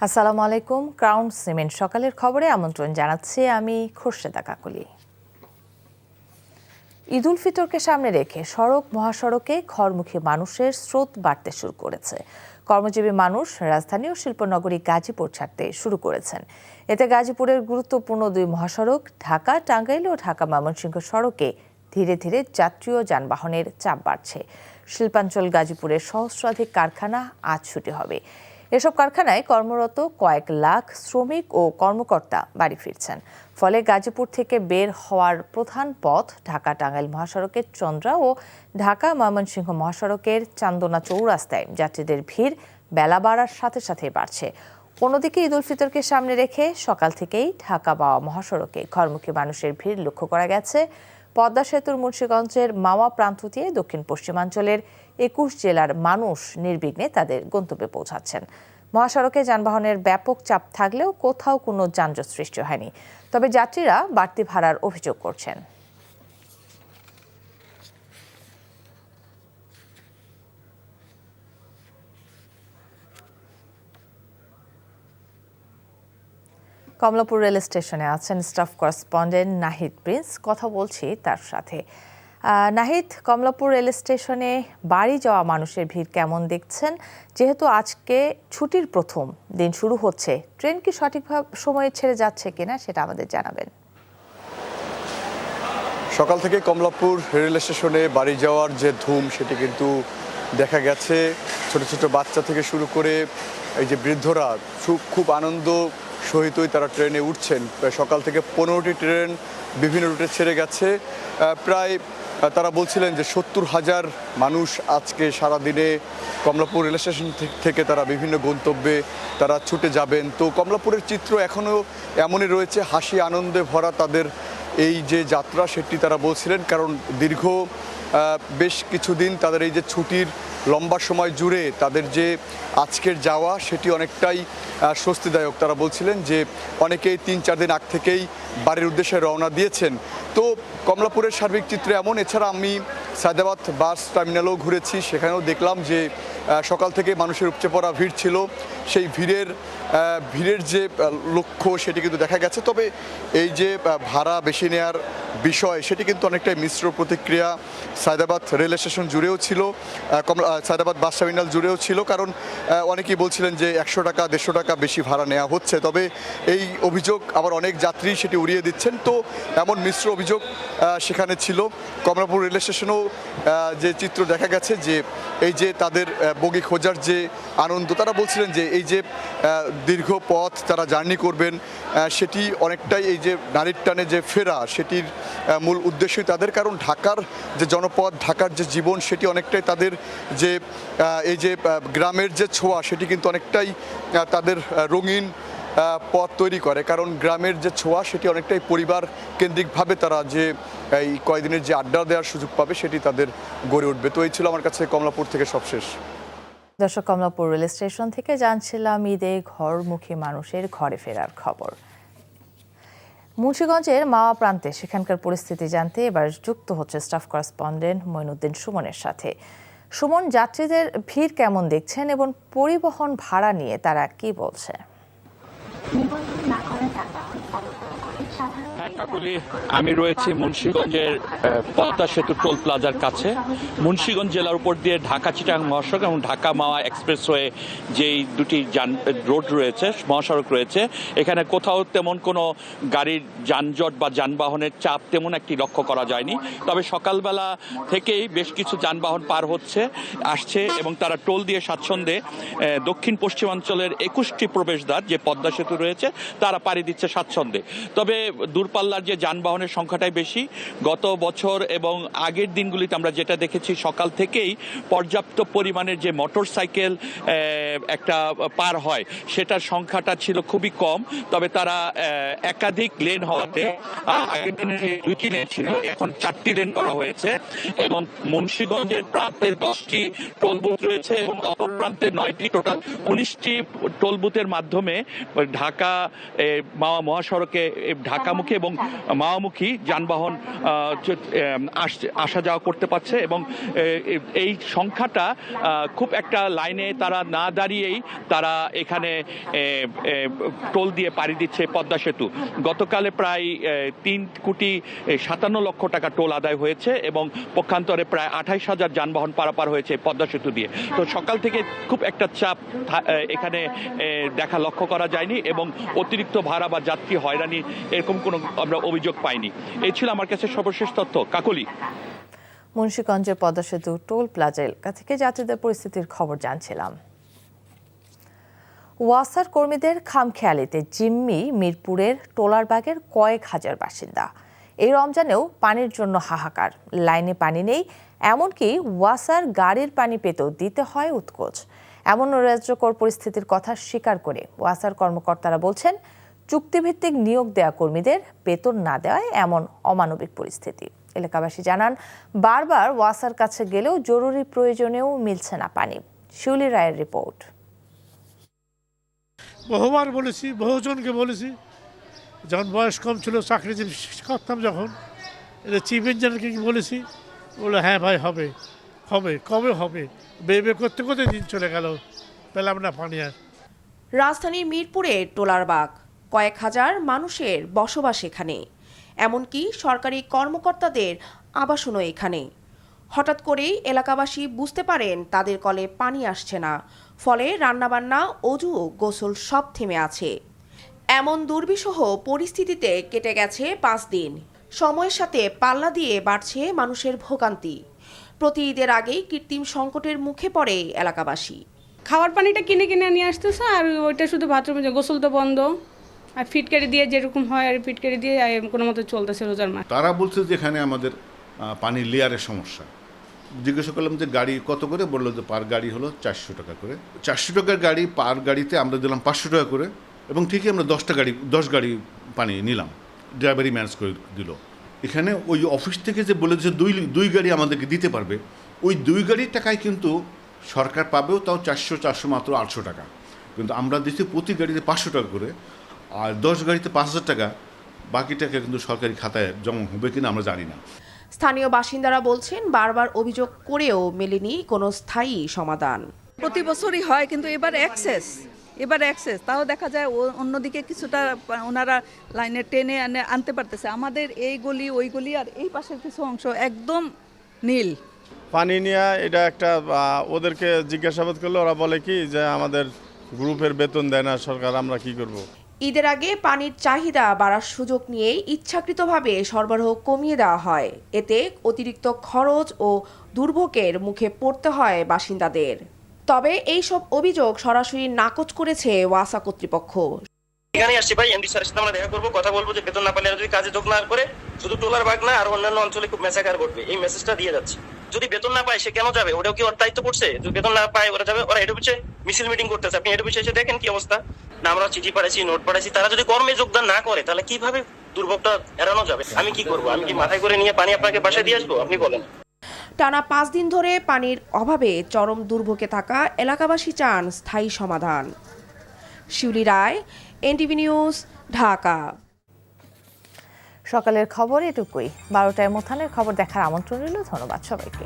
আসসালামু আলাইকুম। Crown cement সকালের খবরে আমন্ত্রণ জানাচ্ছি আমি খোরশেদা কাকলি। ঈদ উল ফিতরকে সামনে রেখে সড়ক মহাসড়কে ঘরমুখী মানুষের স্রোত বাড়তে শুরু করেছে। কর্মজীবী মানুষ রাজধানী ও শিল্পনগরী গাজীপুর ছাড়তে শুরু করেছেন। এতে গাজীপুরের গুরুত্বপূর্ণ দুই মহাসড়ক ঢাকা টাঙ্গাইল ও ঢাকা ময়মনসিংহ সড়কে ধীরে ধীরে যাত্রী ও যানবাহনের চাপ বাড়ছে। শিল্পাঞ্চল গাজীপুরের সহস্রাধিক কারখানা আজ ছুটি হবে। এসব কারখানায় কর্মরত কয়েক লাখ শ্রমিক ও কর্মকর্তা বাড়ি ফিরছেন। ফলে গাজীপুর থেকে বের হওয়ার প্রধান পথ ঢাকা টাঙ্গাইল মহাসড়কের চন্দ্রা ও ঢাকা ময়মনসিংহ মহাসড়কের চান্দনা চৌরাস্তায় যাত্রীদের ভিড় বেলা বাড়ার সাথে সাথে বাড়ছে। অন্যদিকে ঈদ উল ফিতরকে সামনে রেখে সকাল থেকেই ঢাকা বাওয়া মহাসড়কে ঘরমুখী মানুষের ভিড় লক্ষ্য করা গেছে। পদ্মা সেতুর মুন্সিগঞ্জের মাওয়া প্রান্ত দিয়ে দক্ষিণ পশ্চিমাঞ্চলের ২১ জেলার মানুষ নির্বিঘ্নে তাদের গন্তব্যে পৌঁছাচ্ছেন। মহাসড়কে যানবাহনের ব্যাপক চাপ থাকলেও কোথাও কোনো যানজট সৃষ্টি হয়নি। তবে যাত্রীরা বাড়তি ভাড়ার অভিযোগ করছেন। কমলাপুর রেল স্টেশনে আছেন স্টাফ করেসপন্ডেন্ট নাহিদ প্রিন্স। কথা বলছি তার সাথে। নাহিদ, কমলাপুর রেল স্টেশনে বাড়ি যাওয়া মানুষের ভিড় কেমন দেখছেন? যেহেতু আজকে ছুটির প্রথম দিন শুরু হচ্ছে, ট্রেন কি সঠিকভাবে সময়ে ছেড়ে যাচ্ছে কিনা সেটা আমাদের জানাবেন। সকাল থেকে কমলাপুর রেল স্টেশনে বাড়ি যাওয়ার যে ধুম সেটি কিন্তু দেখা গেছে। ছোট ছোট বাচ্চা থেকে শুরু করে এই যে বৃদ্ধরা খুব আনন্দ সহিতই তারা ট্রেনে উঠছেন। সকাল থেকে 15টি ট্রেন বিভিন্ন রুটে ছেড়ে গেছে। প্রায় তারা বলছিলেন যে ৭০,০০০ মানুষ আজকে সারাদিনে কমলাপুর রেল স্টেশন থেকে তারা বিভিন্ন গন্তব্যে তারা ছুটে যাবেন। তো কমলাপুরের চিত্র এখনও এমনই রয়েছে, হাসি আনন্দে ভরা তাদের এই যে যাত্রা সেটি তারা বলছিলেন। কারণ দীর্ঘ বেশ কিছুদিন তাদের এই যে ছুটির লম্বা সময় জুড়ে তাদের যে আজকের যাওয়া সেটি অনেকটাই স্বস্তিদায়ক। তারা বলছিলেন যে অনেকেই ৩-৪ দিন আগ থেকেই বাড়ির উদ্দেশ্যে রওনা দিয়েছেন। তো কমলাপুরের সার্বিক চিত্র এমন। এছাড়া আমি সায়দাবাদ বাস টার্মিনালও ঘুরেছি, সেখানেও দেখলাম যে সকাল থেকে মানুষের উপচে পড়া ভিড় ছিল। সেই ভিড়ের যে লক্ষ্য সেটি কিন্তু দেখা গেছে। তবে এই যে ভাড়া বেশি নেওয়ার বিষয় সেটি কিন্তু অনেকটাই মিশ্র প্রতিক্রিয়া সায়দাবাদ রেল স্টেশন জুড়েও ছিল, সায়দাবাদ বাস টার্মিনাল জুড়েও ছিল। কারণ অনেকেই বলছিলেন যে ১০০ টাকা ১৫০ টাকা বেশি ভাড়া নেওয়া হচ্ছে। তবে এই অভিযোগ আবার অনেক যাত্রী সেটি উড়িয়ে দিচ্ছেন। তো এমন মিশ্র অভিযোগ সেখানে ছিল। কমলাপুর রেল স্টেশনেও যে চিত্র দেখা গেছে যে এই যে তাদের বগি খোঁজার যে আনন্দ, তারা বলছিলেন যে এই যে দীর্ঘ পথ তারা জার্নি করবেন সেটি অনেকটাই এই যে নারীর টানে যে ফেরা সেটির মূল উদ্দেশ্যই তাদের। কারণ ঢাকার যে জনপদ, ঢাকার যে জীবন সেটি অনেকটাই তাদের যে এই যে গ্রামের যে ছোঁয়া সেটি কিন্তু অনেকটাই তাদের রঙিন পথ তৈরি করে। কারণ গ্রামের যে ছোঁয়া সেটি অনেকটাই পরিবার কেন্দ্রিকভাবে তারা যে এই কয়দিনের যে আড্ডা দেওয়ার সুযোগ পাবে সেটি তাদের গড়ে উঠবে। তো এই ছিল আমার কাছে কমলাপুর থেকে সবশেষ। দর্শক, কমলাপুর রেল স্টেশন থেকে জানছিলাম ঈদে ঘরমুখী মানুষের ঘরে ফেরার খবর। মুন্সিগঞ্জের মাওয়া প্রান্তে সেখানকার পরিস্থিতি জানতে এবার যুক্ত হচ্ছে স্টাফ করেসপন্ডেন্ট মঈনুদ্দিন সুমনের সাথে। সুমন, যাত্রীদের ভিড় কেমন দেখছেন এবং পরিবহন ভাড়া নিয়ে তারা কি বলছে? আমি রয়েছি মুন্সিগঞ্জের পদ্মা সেতু টোল প্লাজার কাছে। মুন্সিগঞ্জ জেলার উপর দিয়ে ঢাকা চিটাগাং মহাসড়ক এবং ঢাকা মাওয়া এক্সপ্রেসওয়ে যেই দুটি রোড রয়েছে, মহাসড়ক রয়েছে, এখানে কোথাও তেমন কোনো গাড়ির যানজট বা যানবাহনের চাপ তেমন একটি লক্ষ্য করা যায়নি। তবে সকালবেলা থেকেই বেশ কিছু যানবাহন পার আসছে এবং তারা টোল দিয়ে স্বাচ্ছন্দ্যে দক্ষিণ পশ্চিমাঞ্চলের ২১টি প্রবেশদ্বার যে পদ্মা সেতু রয়েছে তারা পাড়ি দিচ্ছে স্বাচ্ছন্দ্যে। তবে দূরপাল্লার যে যানবাহনের সংখ্যাটাই বেশি। গত বছর এবং আগের দিনগুলিতে আমরা যেটা দেখেছি, সকাল থেকেই পর্যাপ্ত পরিমাণের যে মোটর সাইকেল একটা পার হয় সেটার সংখ্যাটা ছিল খুবই কম। তবে তারা একাধিক লেন হওয়াতে আগের দিনে 2টি লেন ছিল, এখন 4টি লেন করা হয়েছে এবং মুন্সিগঞ্জের প্রান্তে 10টি টোল বুথ রয়েছে এবং অপর প্রান্তে 9টি, টোটাল 19টি টোল বুথের মাধ্যমে ঢাকা মাওয়া মহাসড়কে ঢাকামুখী এবং মাওয়ামুখী যানবাহন আসা যাওয়া করতে পারছে এবং এই সংখ্যাটা খুব একটা লাইনে তারা না দাঁড়িয়েই তারা এখানে টোল দিয়ে পাড়ি দিচ্ছে পদ্মা সেতু। গতকালে প্রায় 3,57,00,000 টাকা টোল আদায় হয়েছে এবং পক্ষান্তরে প্রায় 28,000 যানবাহন পারাপার হয়েছে পদ্মা সেতু দিয়ে। তো সকাল থেকে খুব একটা চাপ এখানে দেখা লক্ষ্য করা যায়নি এবং অতিরিক্ত ভাড়া বা যাত্রী হয়রানি এরকম কোনো আমরা অভিযোগ পাইনি। এই ছিল আমার কাছে সর্বশেষ তথ্য। কাকলি, মুন্সিগঞ্জের পদ্মা সেতু টোল প্লাজা এলাকা থেকে যাত্রীদের পরিস্থিতির খবর জানছিলাম। ওয়াসার কর্মীদের খামখেয়ালিতে জিম্মি মিরপুরের টোলারবাগের কয়েক হাজার বাসিন্দা। এই রমজানেও পানির জন্য হাহাকার, লাইনে পানি নেই, এমনকি ওয়াসার গাড়ির পানি পেতেও দিতে হয় উৎকোচ। এমন নৈরাজ্যকর পরিস্থিতির কথা স্বীকার করে ওয়াসার কর্মকর্তারা বলছেন, চুক্তিভিত্তিক নিয়োগ দেয়া কর্মীদের বেতন না দেওয়ায় এমন অমানবিক পরিস্থিতি। এলাকাবাসী জানান, বারবার ওয়াসার কাছে গেলেও জরুরি প্রয়োজনেও মিলছে না পানি। শিউলি রায়ের রিপোর্ট। বহুবার বলেছি, বহুজনকে বলেছি, যখন বয়স কম ছিল চাকরি করতাম যখন, এটা চিফ ইঞ্জিনিয়ারকে বলেছি, বলে হ্যাঁ ভাই হবে হবে, কবে হবে, বেবে করতে করতে দিন চলে গেল, পেলাম না পানি আর। রাজধানীর মিরপুরের টোলারবাগ, কয়েক হাজার মানুষের বসবাস এখানে, এমনকি সরকারি কর্মকর্তাদের আবাসনও এখানে। হঠাৎ করেই এলাকাবাসী বুঝতে পারেন তাদের কলে পানি আসছে না, ফলে রান্নাবান্না, অজু, গোসল সব থেমে আছে। এমন দুর্বিষহ পরিস্থিতিতে কেটে গেছে 5 দিন। সময়ের সাথে পাল্লা দিয়ে বাড়ছে মানুষের ভোগান্তি। প্রতি ঈদের আগেই কৃত্রিম সংকটের মুখে পড়ে এলাকাবাসী। খাওয়ার পানিটা কিনে কিনে নিয়ে আসতেছে, আর ওইটা শুধু বাথরুমে, গোসল তো বন্ধ, আর ফিটকারি দিয়ে যেরকম হয় আর ফিটকারি দিয়ে কোনো মতো চলতেছে রোজার মাস। তারা বলছে যে এখানে আমাদের পানির লেয়ারের সমস্যা। জিজ্ঞাসা করলাম যে গাড়ি কত করে, বললো যে পার গাড়ি হলো 400 টাকা করে। 400 টাকার গাড়ি, পার গাড়িতে আমরা দিলাম 500 টাকা করে, এবং ঠিকই আমরা 10 গাড়ি পানি নিলাম, ড্রাইভারই ম্যানেজ করে দিল। এখানে ওই অফিস থেকে যে বলে যে দুই গাড়ি আমাদেরকে দিতে পারবে, ওই 2 গাড়ির টাকায় কিন্তু সরকার পাবেও, তাও 400 মাত্র 800 টাকা, কিন্তু আমরা দিচ্ছি প্রতি গাড়িতে 500 টাকা করে, আর 10 গাড়িতে 5,000 টাকা। বাকি টাকা কিন্তু সরকারি খাতায় জমা হবে কিনা আমরা জানি না। স্থানীয় বাসিন্দারা বলছেন, বারবার অভিযোগ করেও মেলেনি কোনো স্থায়ী সমাধান। প্রতি বছরই হয়, কিন্তু এবার অ্যাক্সেস তাও দেখা যায় অন্যদিকে কিছুটা ওনারা লাইনে টেনে আনতে পারতেছে। আমাদের এই গলি, ওই গলি আর এই পাশের কিছু অংশ একদম নীল পানি নিয়ে। এটা একটা ওদেরকে জিজ্ঞাসাবাদ করলে ওরা বলে কি যে আমাদের গ্রুপের বেতন দেয় না সরকার, আমরা কি করব। ঈদের আগে পানির চাহিদা বাড়ার সুযোগ নিয়ে ইচ্ছাকৃতভাবে সরবরাহ কমিয়ে দেওয়া হয়। এতে অতিরিক্ত খরচ ও দুর্ভোগের মুখে পড়তে হয় বাসিন্দাদের। তবে এই সব অভিযোগ সরাসরি নাকচ করেছে ওয়াসা কর্তৃপক্ষ। এখানে আসছি ভাই, এমডি স্যারের সাথে আমরা দেখা করবো, কথা বলবো যে বেতন না পেলে যদি কাজে যোগ না করে শুধু টোলারবাগ না আর অন্যান্য অঞ্চলে খুব মেসাকার করবে, এই মেসেজটা দিয়ে যাচ্ছে। যদি বেতন না পায় সে কেন যাবে? ওটাও কি ওর দায়িত্ব পড়ছে? যদি বেতন না পায় ওরা যাবে? ওরা এটা পিছিয়ে মিছিল মিটিং করতেছে, আপনি এটা পিছিয়ে এসে দেখেন কি অবস্থা। না আমরা চিঠি পাঠাইছি, নোট পাঠাইছি, তারা যদি কর্মে যোগদান না করে তাহলে কিভাবে দুর্ভোগটা এড়ানো যাবে? আমি কি করবো? আমি কি মাথায় করে নিয়ে পানি আপনাকে বাসায় দিয়ে আসবো? আপনি বলেন। টানা 5 দিন ধরে পানির অভাবে চরম দুর্ভোগে থাকা এলাকাবাসী চান স্থায়ী সমাধান। শিউলি রায়, এনটিভি নিউজ, ঢাকা। সকালের খবর এটুকুই। 12টায় মোথানের খবর দেখার আমন্ত্রণ রইল। ধন্যবাদ সবাইকে।